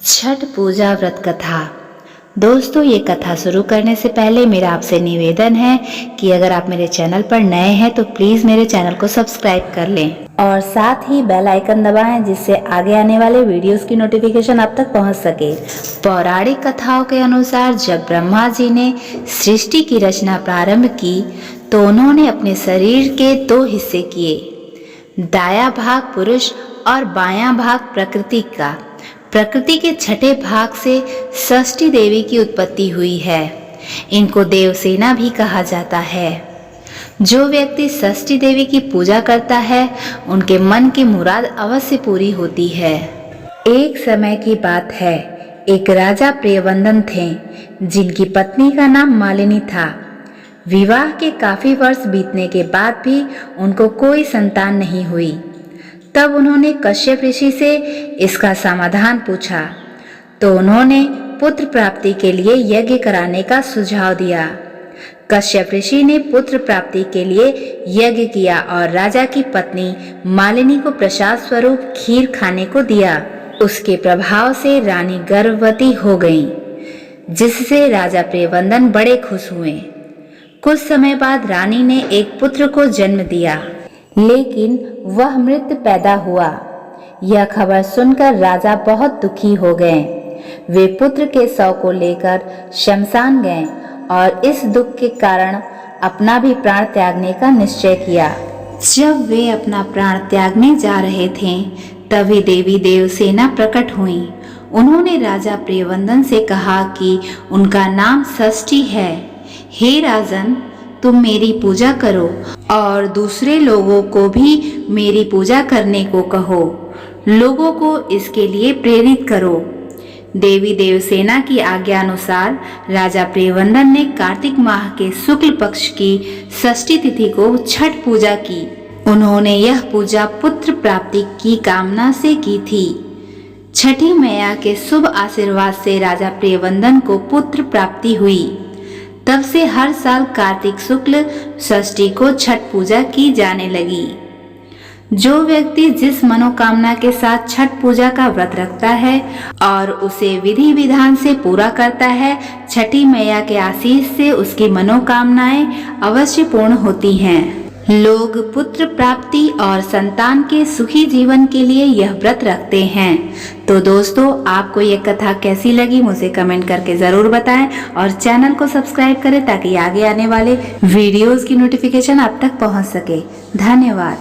छठ पूजा व्रत कथा। दोस्तों, ये कथा शुरू करने से पहले मेरा आपसे निवेदन है कि अगर आप मेरे चैनल पर नए हैं तो प्लीज़ मेरे चैनल को सब्सक्राइब कर लें और साथ ही बेल आइकन दबाएं, जिससे आगे आने वाले वीडियोस की नोटिफिकेशन आप तक पहुंच सके। पौराणिक कथाओं के अनुसार जब ब्रह्मा जी ने सृष्टि की रचना प्रारंभ की तो उन्होंने अपने शरीर के 2 हिस्से किए, दायां भाग पुरुष और बायां भाग प्रकृति का। प्रकृति के छठे भाग से षष्ठी देवी की उत्पत्ति हुई है। इनको देवसेना भी कहा जाता है। जो व्यक्ति षष्ठी देवी की पूजा करता है उनके मन की मुराद अवश्य पूरी होती है। एक समय की बात है, एक राजा प्रियवंदन थे जिनकी पत्नी का नाम मालिनी था। विवाह के काफी वर्ष बीतने के बाद भी उनको कोई संतान नहीं हुई। तब उन्होंने कश्यप ऋषि से इसका समाधान पूछा तो उन्होंने पुत्र प्राप्ति के लिए यज्ञ कराने का सुझाव दिया। कश्यप ऋषि ने पुत्र प्राप्ति के लिए यज्ञ किया और राजा की पत्नी मालिनी को प्रसाद स्वरूप खीर खाने को दिया। उसके प्रभाव से रानी गर्भवती हो गई, जिससे राजा प्रियवंदन बड़े खुश हुए। कुछ समय बाद रानी ने एक पुत्र को जन्म दिया, लेकिन वह मृत पैदा हुआ। यह खबर सुनकर राजा बहुत दुखी हो गए। वे पुत्र के शव को लेकर शमशान गए और इस दुख के कारण अपना भी प्राण त्यागने का निश्चय किया। जब वे अपना प्राण त्यागने जा रहे थे तभी देवी देवसेना प्रकट हुई। उन्होंने राजा प्रियवंदन से कहा कि उनका नाम षष्ठी है। हे राजन, तुम मेरी पूजा करो और दूसरे लोगों को भी मेरी पूजा करने को कहो। लोगों को इसके लिए प्रेरित करो। देवी देवसेना की आज्ञा अनुसार राजा प्रियवंदन ने कार्तिक माह के शुक्ल पक्ष की षष्ठी तिथि को छठ पूजा की। उन्होंने यह पूजा पुत्र प्राप्ति की कामना से की थी। छठी मैया के शुभ आशीर्वाद से राजा प्रियवंदन को पुत्र प्राप्ति हुई। तब से हर साल कार्तिक शुक्ल षष्ठी को छठ पूजा की जाने लगी। जो व्यक्ति जिस मनोकामना के साथ छठ पूजा का व्रत रखता है और उसे विधि विधान से पूरा करता है, छठी मैया के आशीष से उसकी मनोकामनाएं अवश्य पूर्ण होती हैं। लोग पुत्र प्राप्ति और संतान के सुखी जीवन के लिए यह व्रत रखते हैं। तो दोस्तों, आपको ये कथा कैसी लगी मुझे कमेंट करके ज़रूर बताएं और चैनल को सब्सक्राइब करें ताकि आगे आने वाले वीडियोस की नोटिफिकेशन आप तक पहुंच सके। धन्यवाद।